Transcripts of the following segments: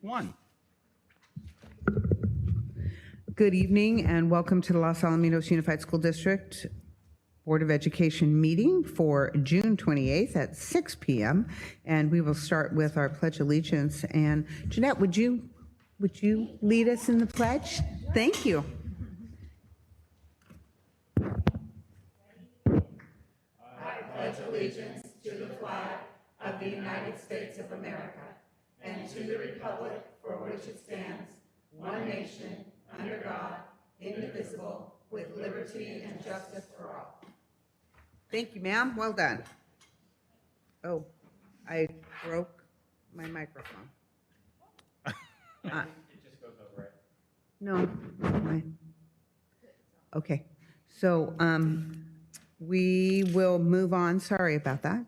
1. Good evening and welcome to the Los Alamitos Unified School District Board of Education meeting for June 28th at 6 p.m. And we will start with our Pledge of Allegiance. And Jeanette, would you lead us in the pledge? Thank you. I pledge allegiance to the flag of the United States of America and to the republic for which it stands, one nation, under God, indivisible, with liberty and justice for all. Thank you, ma'am. Well done. Oh, I broke my microphone. It just goes over it. No. Okay. So we will move on. Sorry about that.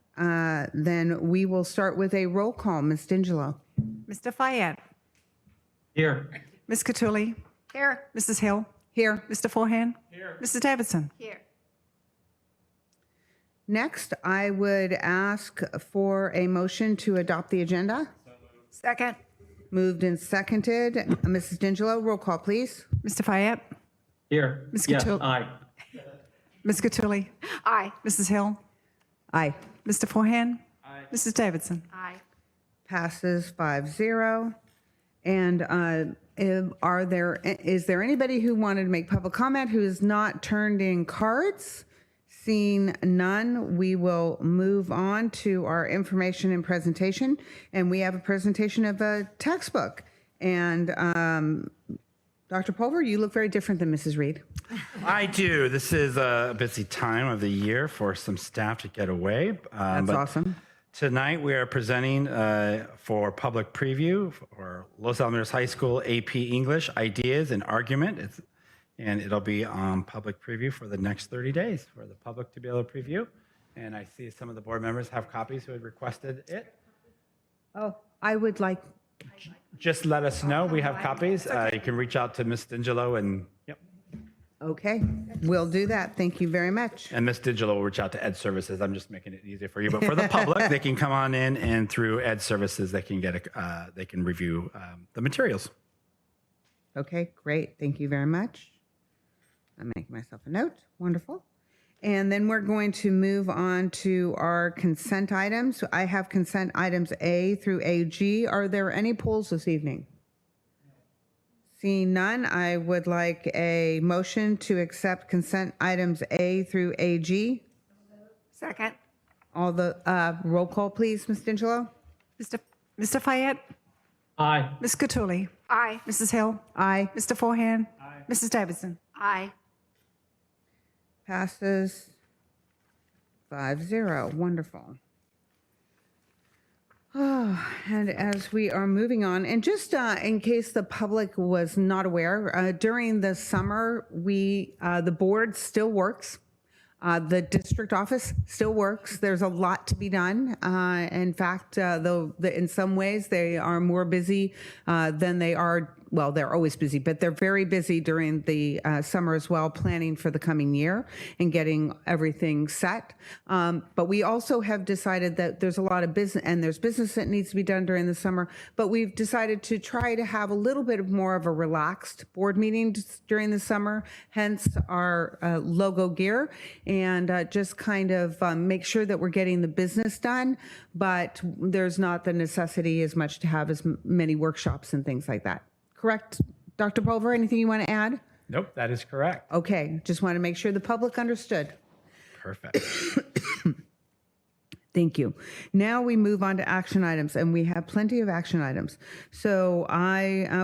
Then we will start with a roll call. Ms. D'Angelo. Mr. Fayette. Here. Ms. Catulli. Here. Mrs. Hill. Here. Mr. Forehand. Here. Mrs. Davidson. Here. Next, I would ask for a motion to adopt the agenda. Second. Moved and seconded. Mrs. D'Angelo, roll call, please. Mr. Fayette. Here. Ms. Yes, Catulli. aye. Ms. Catulli. Aye. Mrs. Hill. Aye. Mr. Forehand. Aye. Mrs. Davidson. Aye. Passes 5-0. And is there anybody who wanted to make public comment who has not turned in cards? Seeing none, we will move on to our information and presentation. And we have a presentation of a textbook. And Dr. Pulver, you look very different than Mrs. Reed. I do. This is a busy time of the year for some staff to get away. That's but awesome. Tonight we are presenting for public preview for Los Alamitos High School AP English Ideas and Argument. And it'll be on public preview for the next 30 days for the public to be able to preview. And I see some of the board members have copies who had requested it. Oh, I would like. Just let us know. We have copies. You can reach out to Ms. D'Angelo and, yep. Okay, we'll do that. Thank you very much. And Ms. D'Angelo will reach out to Ed Services. I'm just making it easier for you. But for the public, they can come on in and through Ed Services, they can get they can review the materials. Okay, great. Thank you very much. I'm making myself a note. Wonderful. And then we're going to move on to our consent items. I have consent items A through AG. Are there any polls this evening? Seeing none, I would like a motion to accept consent items A through AG. Second. All the roll call, please, Ms. D'Angelo. Mr. Fayette. Aye. Ms. Catulli. Aye. Mrs. Hill. Aye. Mr. Forehand. Aye. Mrs. Davidson. Aye. Passes 5-0. Wonderful. Oh, and as we are moving on, and just in case the public was not aware, during the summer, the board still works. The district office still works. There's a lot to be done. In fact, though in some ways they are more busy than they are. Well, they're always busy, but they're very busy during the summer as well, planning for the coming year and getting everything set. But we also have decided that there's a lot of business, and there's business that needs to be done during the summer. But we've decided to try to have a little bit more of a relaxed board meeting during the summer, hence our logo gear, and just kind of make sure that we're getting the business done. But there's not the necessity as much to have as many workshops and things like that. Correct, Dr. Pulver? Anything you want to add? Nope, that is correct. Okay, just want to make sure the public understood. Perfect. Thank you. Now we move on to action items, and we have plenty of action items. So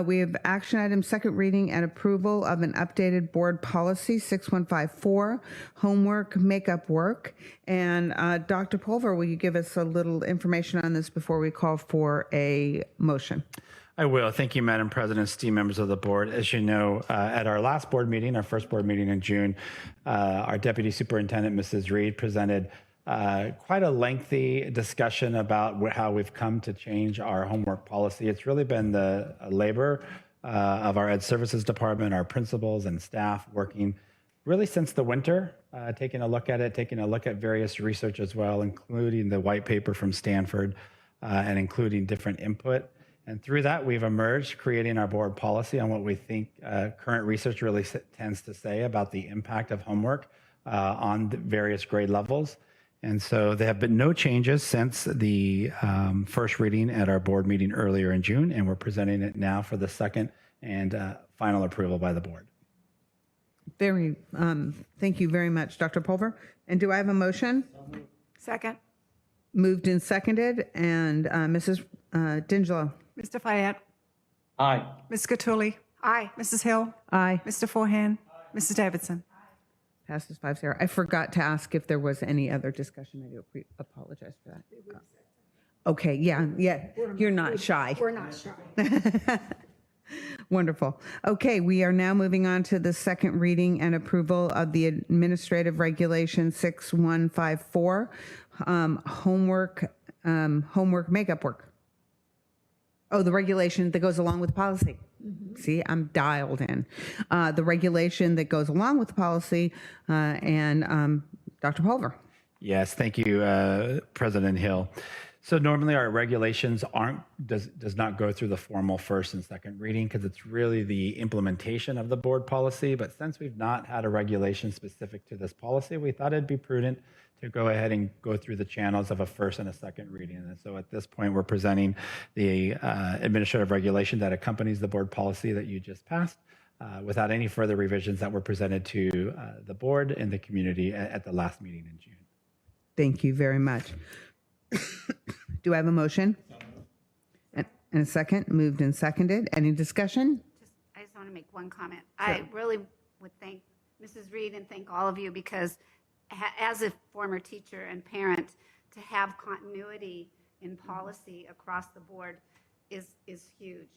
we have action item second reading and approval of an updated board policy 6154, homework makeup work. And Dr. Pulver, will you give us a little information on this before we call for a motion? I will. Thank you, Madam President, esteemed members of the board. As you know, at our last board meeting, our first board meeting in June, our Deputy Superintendent, Mrs. Reed, presented quite a lengthy discussion about how we've come to change our homework policy. It's really been the labor of our Ed Services Department, our principals and staff working really since the winter, taking a look at it, taking a look at various research as well, including the white paper from Stanford and including different input. And through that, we've emerged creating our board policy on what we think current research really tends to say about the impact of homework on the various grade levels. And so there have been no changes since the first reading at our board meeting earlier in June, and we're presenting it now for the second and final approval by the board. Thank you very much, Dr. Pulver. And do I have a motion? Second. Moved and seconded. And Mrs. D'Angelo? Mr. Fayette. Aye. Ms. Cattouli. Aye. Mrs. Hill. Aye. Mr. Forehand. Mrs. Davidson. Passes 5-0. I forgot to ask if there was any other discussion. I do apologize for that. Okay, yeah. You're not shy. We're not shy. Wonderful. Okay, we are now moving on to the second reading and approval of the Administrative Regulation 6154, homework makeup work. Oh, the regulation that goes along with the policy. See, I'm dialed in. The regulation that goes along with the policy, and Dr. Pulver. Yes, thank you, President Hill. So normally our regulations does not go through the formal first and second reading because it's really the implementation of the board policy. But since we've not had a regulation specific to this policy, we thought it'd be prudent to go ahead and go through the channels of a first and a second reading. And so at this point, we're presenting the administrative regulation that accompanies the board policy that you just passed without any further revisions that were presented to the board and the community at the last meeting in June. Thank you very much. Do I have a motion? And a second? Moved and seconded. Any discussion? I just want to make one comment. I really would thank Mrs. Reed and thank all of you because as a former teacher and parent, to have continuity in policy across the board is huge.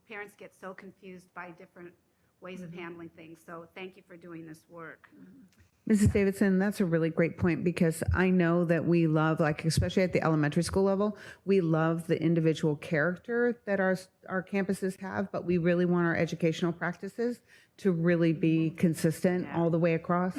Parents get so confused by different ways of handling things. So thank you for doing this work. Mrs. Davidson, that's a really great point because I know that we love, like, especially at the elementary school level, we love the individual character that our campuses have, but we really want our educational practices to really be consistent all the way across.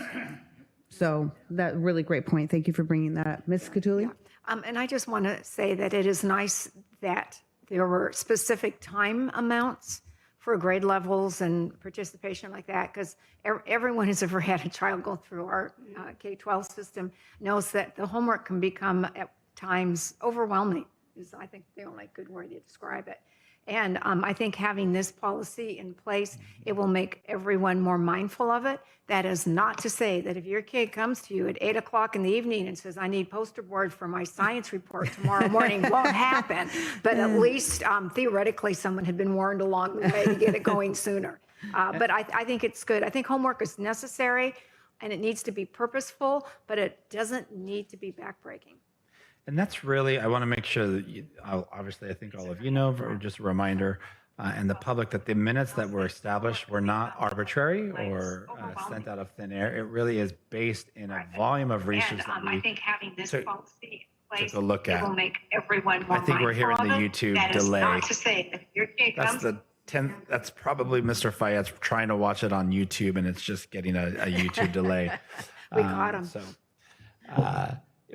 So that really great point. Thank you for bringing that up. Ms. Cattouli? And I just want to say that it is nice that there were specific time amounts for grade levels and participation like that, because everyone who's ever had a child go through our K-12 system knows that the homework can become at times overwhelming, is I think the only good word to describe it. And I think having this policy in place, it will make everyone more mindful of it. That is not to say that if your kid comes to you at 8 o'clock in the evening and says, I need poster board for my science report tomorrow morning, won't happen. But at least theoretically, someone had been warned along the way to get it going sooner. But I think it's good. I think homework is necessary and it needs to be purposeful, but it doesn't need to be backbreaking. And that's really, I want to make sure that obviously I think all of you know, or just a reminder, and the public, that the minutes that were established were not arbitrary or sent out of thin air. It really is based in a volume of research that we I think having this policy in place, took a look at. It will make everyone more I think we're hearing the YouTube that delay. Is not to say that if your kid comes. That's probably Mr. Fayette's trying to watch it on YouTube and it's just getting a YouTube delay. We caught him.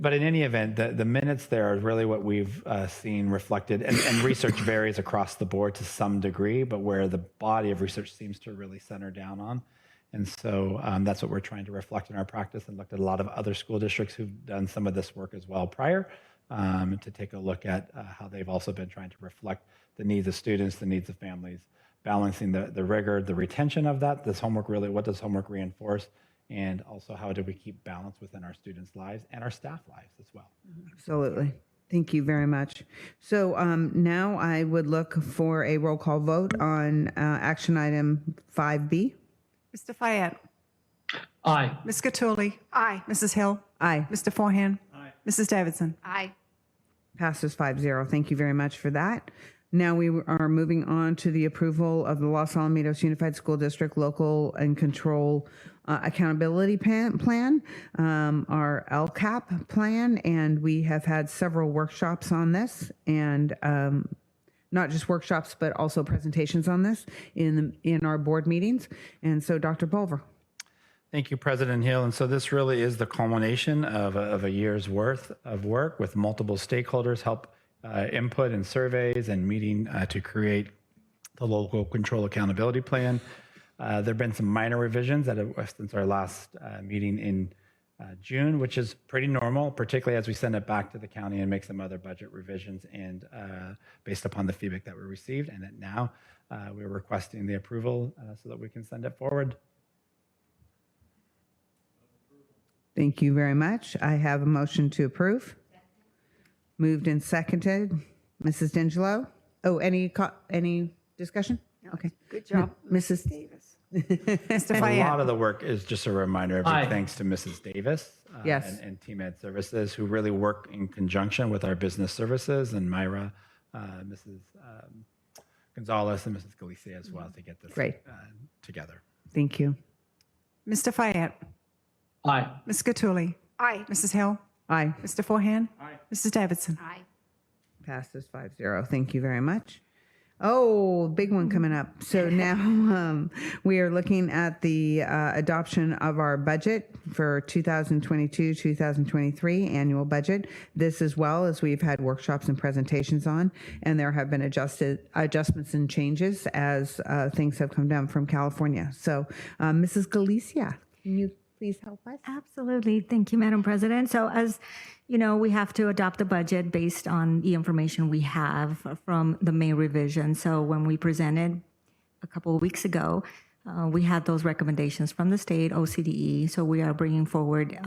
But in any event, the minutes there are really what we've seen reflected, and research varies across the board to some degree, but where the body of research seems to really center down on. And so that's what we're trying to reflect in our practice, and looked at a lot of other school districts who've done some of this work as well prior, to take a look at how they've also been trying to reflect the needs of students, the needs of families, balancing the rigor, the retention of that. This homework really, what does homework reinforce? And also, how do we keep balance within our students' lives and our staff lives as well? Absolutely. Thank you very much. So now I would look for a roll call vote on action item 5B. Mr. Fayette. Aye. Ms. Cattouli. Aye. Mrs. Hill. Aye. Mr. Forehand. Aye. Mrs. Davidson. Aye. Passes 5-0. Thank you very much for that. Now we are moving on to the approval of the Los Alamitos Unified School District Local and Control Accountability Plan, our LCAP plan, and we have had several workshops on this, and not just workshops, but also presentations on this in our board meetings. And so, Dr. Pulver. Thank you, President Hill. And so this really is the culmination of a year's worth of work with multiple stakeholders input and surveys and meeting to create the local control accountability plan. There have been some minor revisions since our last meeting in June, which is pretty normal, particularly as we send it back to the county and make some other budget revisions and based upon the feedback that we received. And that now we're requesting the approval so that we can send it forward. Thank you very much. I have a motion to approve. Moved and seconded. Mrs. D'Angelo? Oh, any discussion? Okay. Good job, Mrs. Davis. Mr. A Fayette. lot of the work is just a reminder of Aye. thanks to Mrs. Davis Yes. and Team Ed Services, who really work in conjunction with our business services and Myra, Mrs. Gonzalez, and Mrs. Galicia as well to get this Great. Together. Thank you. Mr. Fayette. Aye. Ms. Cattouli. Aye. Mrs. Hill. Aye. Mr. Forehand. Mrs. Davidson. Aye. Passes 5-0. Thank you very much. Oh, big one coming up. So now we are looking at the adoption of our budget for 2022-2023 annual budget. This as well as we've had workshops and presentations on, and there have been adjustments and changes as things have come down from California. So Mrs. Galicia, can you please help us? Absolutely. Thank you, Madam President. So as you know, we have to adopt the budget based on the information we have from the May revision. So when we presented a couple of weeks ago, we had those recommendations from the state, OCDE. So we are bringing forward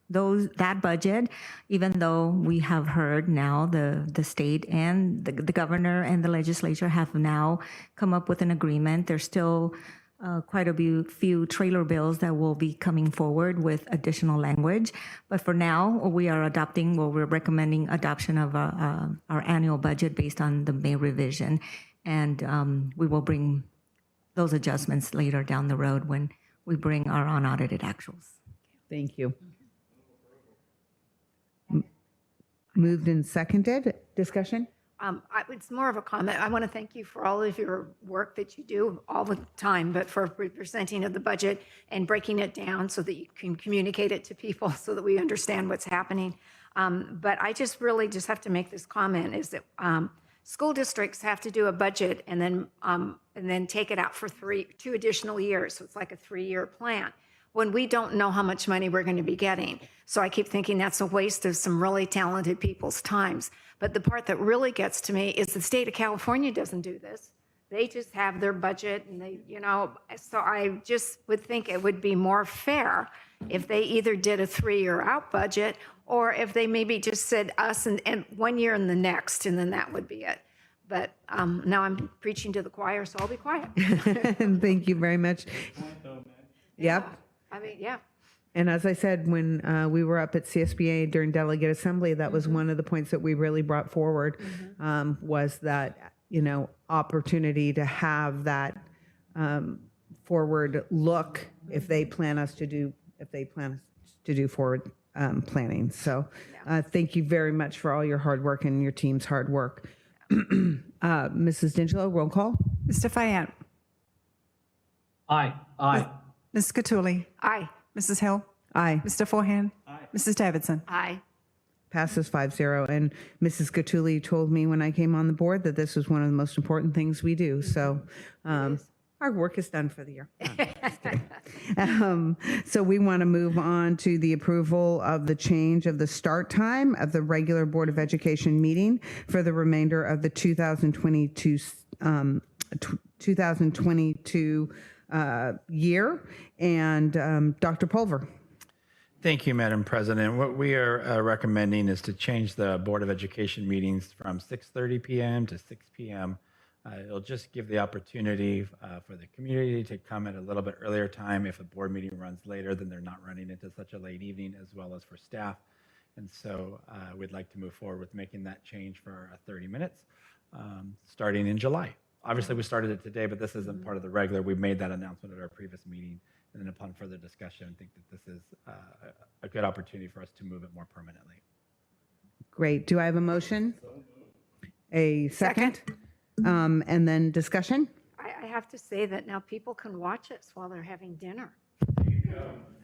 that budget, even though we have heard now the state and the governor and the legislature have now come up with an agreement. There's still quite a few trailer bills that will be coming forward with additional language. But for now, we're recommending adoption of our annual budget based on the May revision. And we will bring those adjustments later down the road when we bring our unaudited actuals. Thank you. Moved and seconded. Discussion? It's more of a comment. I want to thank you for all of your work that you do all the time, but for presenting of the budget and breaking it down so that you can communicate it to people so that we understand what's happening. But I just really just have to make this comment is that school districts have to do a budget and then take it out for 2 additional years. So it's like a 3-year plan when we don't know how much money we're going to be getting. So I keep thinking that's a waste of some really talented people's times. But the part that really gets to me is the state of California doesn't do this. They just have their budget and so I just would think it would be more fair if they either did a 3-year out budget or if they maybe just said us and 1 year and the next, and then that would be it. But now I'm preaching to the choir, so I'll be quiet. Thank you very much. Yep. I mean, yeah. And as I said, when we were up at CSBA during delegate assembly, that was one of the points that we really brought forward was that, opportunity to have that forward look if they plan us to do forward planning. So thank you very much for all your hard work and your team's hard work. Mrs. D'Angelo, roll call. Mr. Fayette. Aye. Aye. Ms. Cattouli. Aye. Mrs. Hill. Aye. Mr. Forehand. Mrs. Davidson. Aye. Passes 5-0. And Mrs. Cattouli told me when I came on the board that this was one of the most important things we do. So our work is done for the year. No, just kidding. So we want to move on to the approval of the change of the start time of the regular Board of Education meeting for the remainder of the 2022 year. And Dr. Pulver. Thank you, Madam President. What we are recommending is to change the Board of Education meetings from 6:30 p.m. to 6 p.m. It'll just give the opportunity for the community to come at a little bit earlier time. If a board meeting runs later, then they're not running into such a late evening, as well as for staff. And so we'd like to move forward with making that change for 30 minutes, starting in July. Obviously, we started it today, but this isn't part of the regular. We made that announcement at our previous meeting. And then upon further discussion, I think that this is a good opportunity for us to move it more permanently. Great. Do I have a motion? A second? And then discussion? I have to say that now people can watch us while they're having dinner.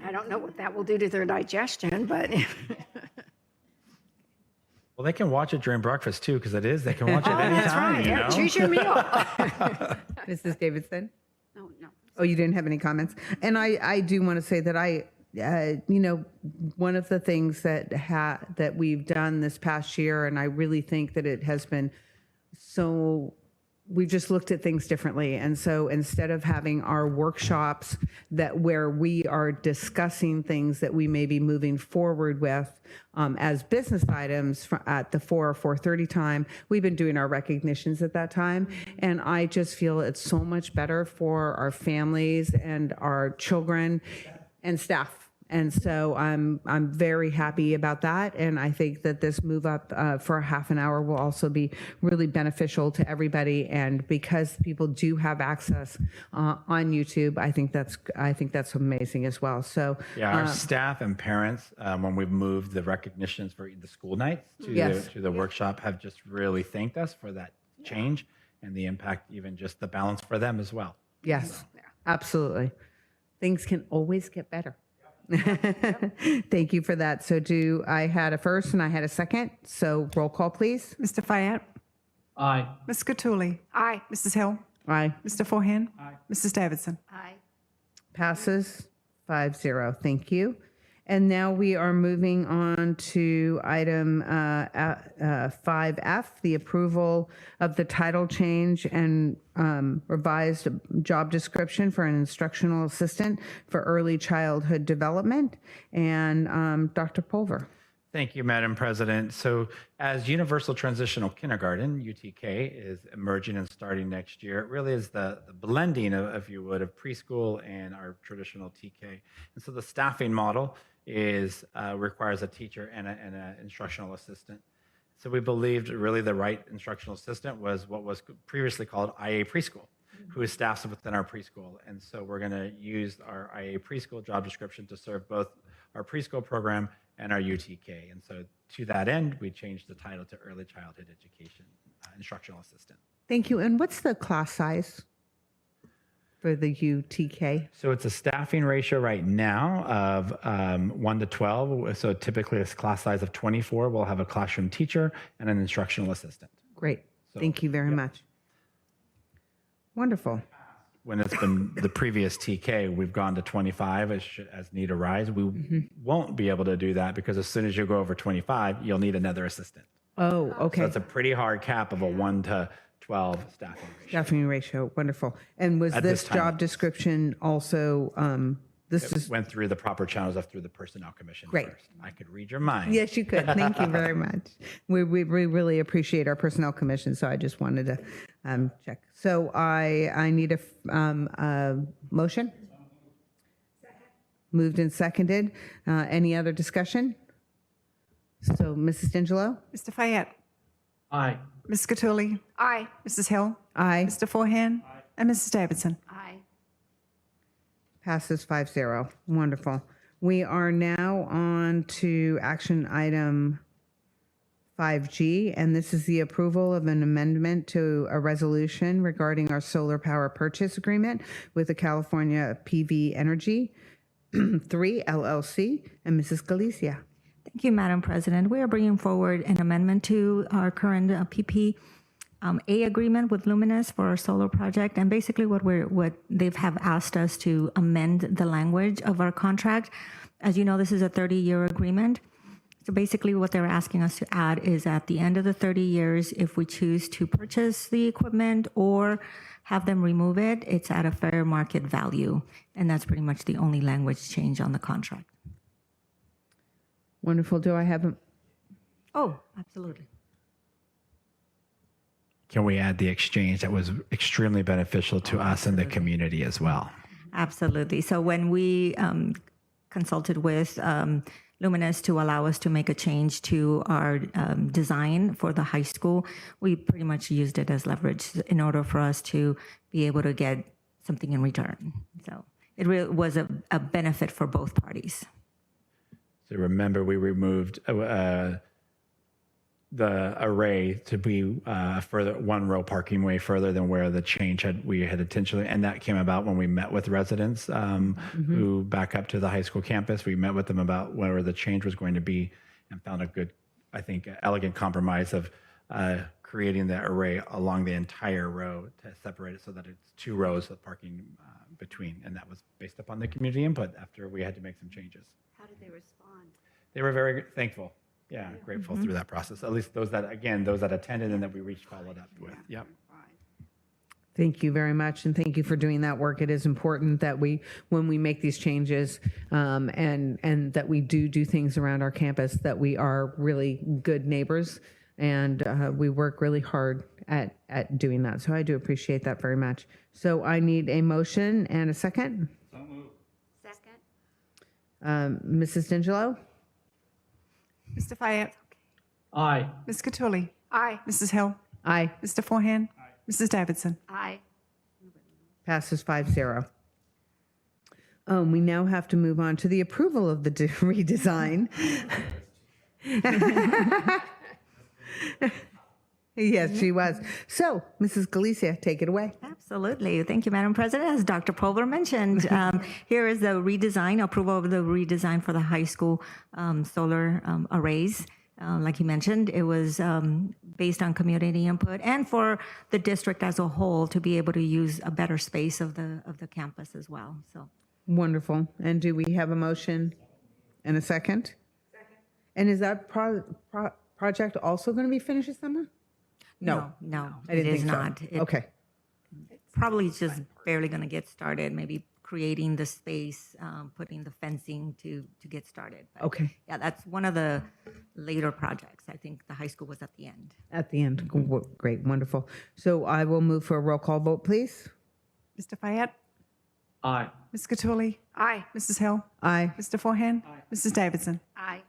I don't know what that will do to their digestion, but Well, they can watch it during breakfast too, because they can watch it anytime. Yeah, choose your meal. Mrs. Davidson? No, no. Oh, you didn't have any comments? And I do want to say that one of the things that we've done this past year, and I really think that it has been so, we've just looked at things differently. And so instead of having our workshops where we are discussing things that we may be moving forward with as business items at the 4 or 4:30 time, we've been doing our recognitions at that time. And I just feel it's so much better for our families and our children and staff. And so I'm very happy about that. And I think that this move up for a half an hour will also be really beneficial to everybody. And because people do have access on YouTube, I think that's amazing as well. So Yeah, our staff and parents, when we've moved the recognitions for the school nights to the workshop, have just really thanked us for that change and the impact, even just the balance for them as well. yes, absolutely. Things can always get better. Thank you for that. So I had a first and I had a second. So roll call, please. Mr. Fayette? Aye. Ms. Cattouli? Aye. Mrs. Hill? Aye. Mr. Forehand? Aye. Mrs. Davidson? Aye. Passes 5-0. Thank you. And now we are moving on to item 5F, the approval of the title change and revised job description for an instructional assistant for early childhood development. And Dr. Pulver. Thank you, Madam President. So as Universal Transitional Kindergarten, UTK, is emerging and starting next year, it really is the blending, if you would, of preschool and our traditional TK. And so the staffing model requires a teacher and an instructional assistant. So we believed really the right instructional assistant was what was previously called IA Preschool, who staffs within our preschool. And so we're going to use our IA Preschool job description to serve both our preschool program and our UTK. And so to that end, we changed the title to Early Childhood Education Instructional Assistant. Thank you. And what's the class size for the UTK? So it's a staffing ratio right now of 1 to 12. So typically a class size of 24. We'll have a classroom teacher and an instructional assistant. Great. Thank you very much. Wonderful. When it's been the previous TK, we've gone to 25 as need arise. We won't be able to do that because as soon as you go over 25, you'll need another assistant. Oh, okay. So it's a pretty hard cap of a 1 to 12 staffing ratio. Staffing ratio. Wonderful. And was At this this time. job description also, Went through the proper channels through the Personnel Commission Great. first. I could read your mind. yes, you could. Thank you very much. We really appreciate our Personnel Commission, so I just wanted to check. So I need a motion. Moved and seconded. Any other discussion? So Mrs. D'Angelo? Mr. Fayette? Aye. Ms. Cattouli? Aye. Mrs. Hill? Aye. Mr. Forehand? And Mrs. Davidson? Aye. Passes 5-0. Wonderful. We are now on to action item 5G, and this is the approval of an amendment to a resolution regarding our solar power purchase agreement with the California PV Energy 3 LLC and Mrs. Galicia. Thank you, Madam President. We are bringing forward an amendment to our current PPA agreement with Luminous for our solar project. And basically what they've have asked us to amend the language of our contract. As you know, this is a 30-year agreement. So basically what they're asking us to add is at the end of the 30 years, if we choose to purchase the equipment or have them remove it, it's at a fair market value. And that's pretty much the only language change on the contract. Wonderful. Do I have a... Oh, absolutely. Can we add the exchange that was extremely beneficial to us and the community as well? Absolutely. So when we consulted with Luminous to allow us to make a change to our design for the high school, we pretty much used it as leverage in order for us to be able to get something in return. So it really was a benefit for both parties. So remember, we removed the array to be further one row parking way further than where the change we had intentionally, and that came about when we met with residents who back up to the high school campus. We met with them about where the change was going to be and found a good I think, elegant compromise of creating the array along the entire row to separate it so that it's 2 rows of parking between. And that was based upon the community input after we had to make some changes. How did they respond? They were very thankful. Yeah, grateful through that process. At least those that attended and that we followed up with. Yep. Thank you very much, and thank you for doing that work. It is important that when we make these changes, and that we do things around our campus, that we are really good neighbors, and we work really hard at doing that. So I do appreciate that very much. So I need a motion and a second. So moved. Second? Mrs. D'Angelo? Mr. Fayette, Aye. Ms. Cattouli, Aye. Mrs. Hill, Aye. Mr. Forehand, Mrs. Davidson. Aye. Passes 5-0. We now have to move on to the approval of the redesign. Yes, she was. So, Mrs. Galicia, take it away. Absolutely. Thank you, Madam President. As Dr. Pulver mentioned, here is the redesign, approval of the redesign for the high school solar arrays. Like you mentioned, it was based on community input and for the district as a whole to be able to use a better space of the campus as well. So Wonderful. And do we have a motion and a second? Second. And is that project also going to be finished this summer? No. I didn't it is think so. not. It Okay. probably just barely going to get started, maybe creating the space, putting the fencing to get started. But Okay. yeah, that's one of the later projects. I think the high school was at the end. At the end. Great. Wonderful. So I will move for a roll call vote, please. Mr. Fayette, Aye. Ms. Cattouli, Aye. Mrs. Hill, Aye. Mr. Forehand, Mrs. Davidson. Aye.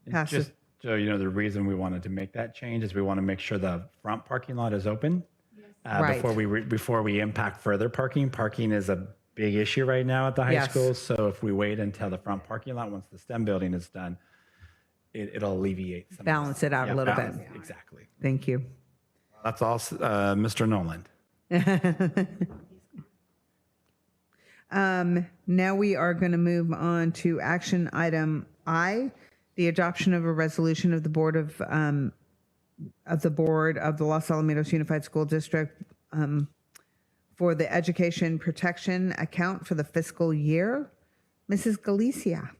And Passes. just so you know, the reason we wanted to make that change is we want to make sure the front parking lot is open Right. before we impact further parking. Parking is a big issue right now at the high Yes. school. So if we wait until the front parking lot, once the STEM building is done, it'll alleviate some of Balance it out a little bit. Exactly. Thank you. That's all, Mr. Noland. Now we are going to move on to action item I, the adoption of a resolution of the board of the Los Alamitos Unified School District for the education protection account for the fiscal year. Mrs. Galicia.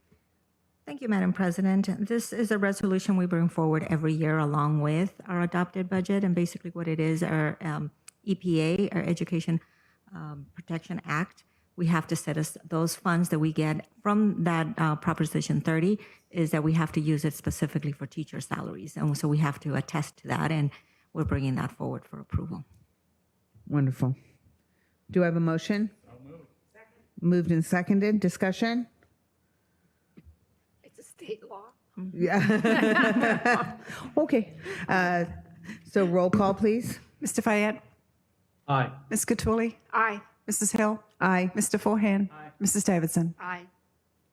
Thank you, Madam President. This is a resolution we bring forward every year along with our adopted budget. And basically what it is, our EPA, our Education Protection Act, we have to set us those funds that we get from that Proposition 30 is that we have to use it specifically for teacher salaries. And so we have to attest to that, and we're bringing that forward for approval. Wonderful. Do I have a motion? Moved and seconded. Discussion? It's a state law. Yeah. Okay. So roll call, please. Mr. Fayette, Aye. Ms. Cattouli, Aye. Mrs. Hill, Aye. Mr. Forehand, Mrs. Davidson. Aye.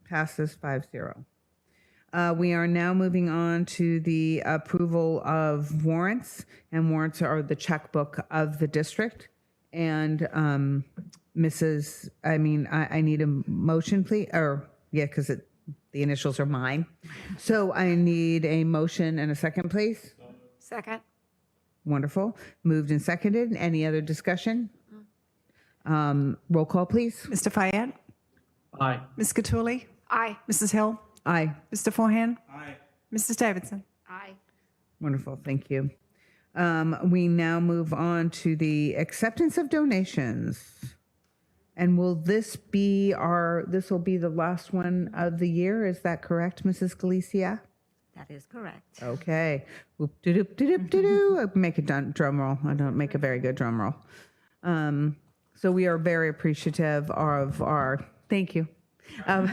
Passes 5-0. We are now moving on to the approval of warrants, and warrants are the checkbook of the district. And I need a motion, please, because the initials are mine. So I need a motion and a second, please. Second. Wonderful. Moved and seconded. Any other discussion? Roll call, please. Mr. Fayette, Aye. Ms. Cattouli, Aye. Mrs. Hill, Aye. Mr. Forehand, Aye. Mrs. Davidson. Aye. Wonderful. Thank you. We now move on to the acceptance of donations. And this will be the last one of the year. Is that correct, Mrs. Galicia? That is correct. Okay. Whoop-de-doop-de-doop-de-doo. Make a drum roll. I don't make a very good drum roll. So we are very appreciative of thank you, of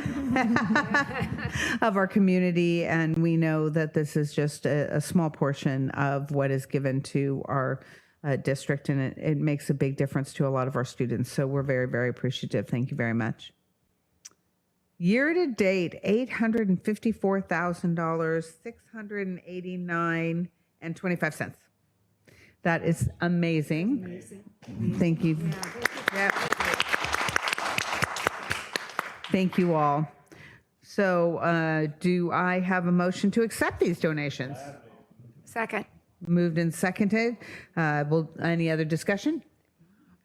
our community. And we know that this is just a small portion of what is given to our district. And it makes a big difference to a lot of our students. So we're very, very appreciative. Thank you very much. Year to date, $854,000, $689.25. That is amazing. Thank you. Yep. Thank you all. So do I have a motion to accept these donations? Second. Moved and seconded. Any other discussion?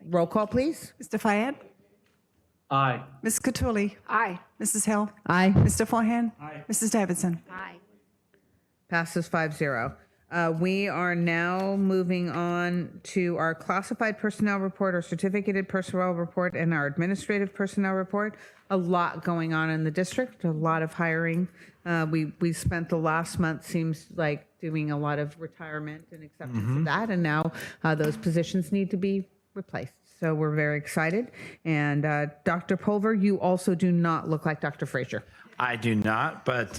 Roll call, please. Mr. Fayed? Aye. Ms. Cattouli? Aye. Mrs. Hill? Aye. Mr. Forehand? Mrs. Davidson? Aye. Passes 5-0. We are now moving on to our classified personnel report, our certificated personnel report, and our administrative personnel report. A lot going on in the district, a lot of hiring. We spent the last month, seems like, doing a lot of retirement and acceptance of that, and now those positions need to be replaced. So we're very excited. And Dr. Pulver, you also do not look like Dr. Frazier. I do not, but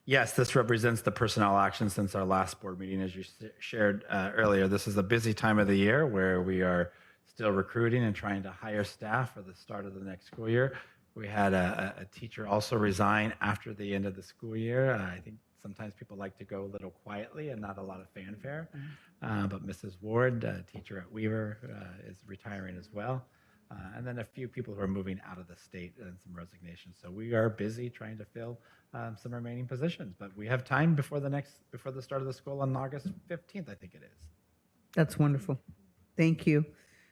yes, this represents the personnel action since our last board meeting. As you shared earlier, this is a busy time of the year where we are still recruiting and trying to hire staff for the start of the next school year. We had a teacher also resign after the end of the school year. I think sometimes people like to go a little quietly and not a lot of fanfare. But Mrs. Ward, a teacher at Weaver, is retiring as well. And then a few people who are moving out of the state and some resignations. So we are busy trying to fill some remaining positions, but we have time before the start of the school on August 15th, I think it is. That's wonderful. Thank you.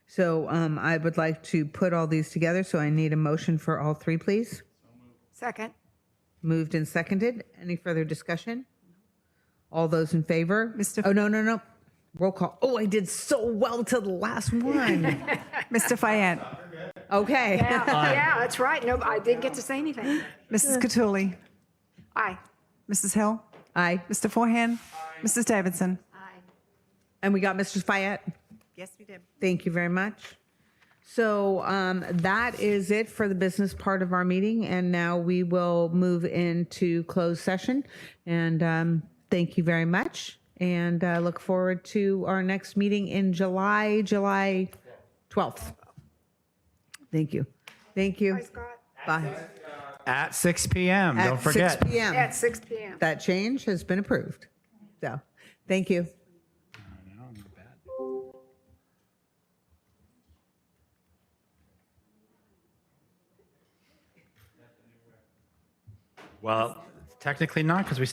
So I would like to put all these together. So I need a motion for all three, please. Second. Moved and seconded. Any further discussion? All those in favor? Mr. Oh, no. Roll call. Oh, I did so well to the last one. Mr. Fayed? Okay. Yeah, that's right. No, I didn't get to say anything. Mrs. Cattouli? Aye. Mrs. Hill? Aye. Mr. Forehand? Mrs. Davidson? Aye. And we got Mr. Fayette. Yes, we did. Thank you very much. So that is it for the business part of our meeting. And now we will move into closed session. And thank you very much. And look forward to our next meeting in July 12th. Thank you. Thank you. Bye, Scott. Bye. At 6 p.m. At Don't forget. 6 p.m. At 6 p.m. That change has been approved. So thank you. Well, technically not because we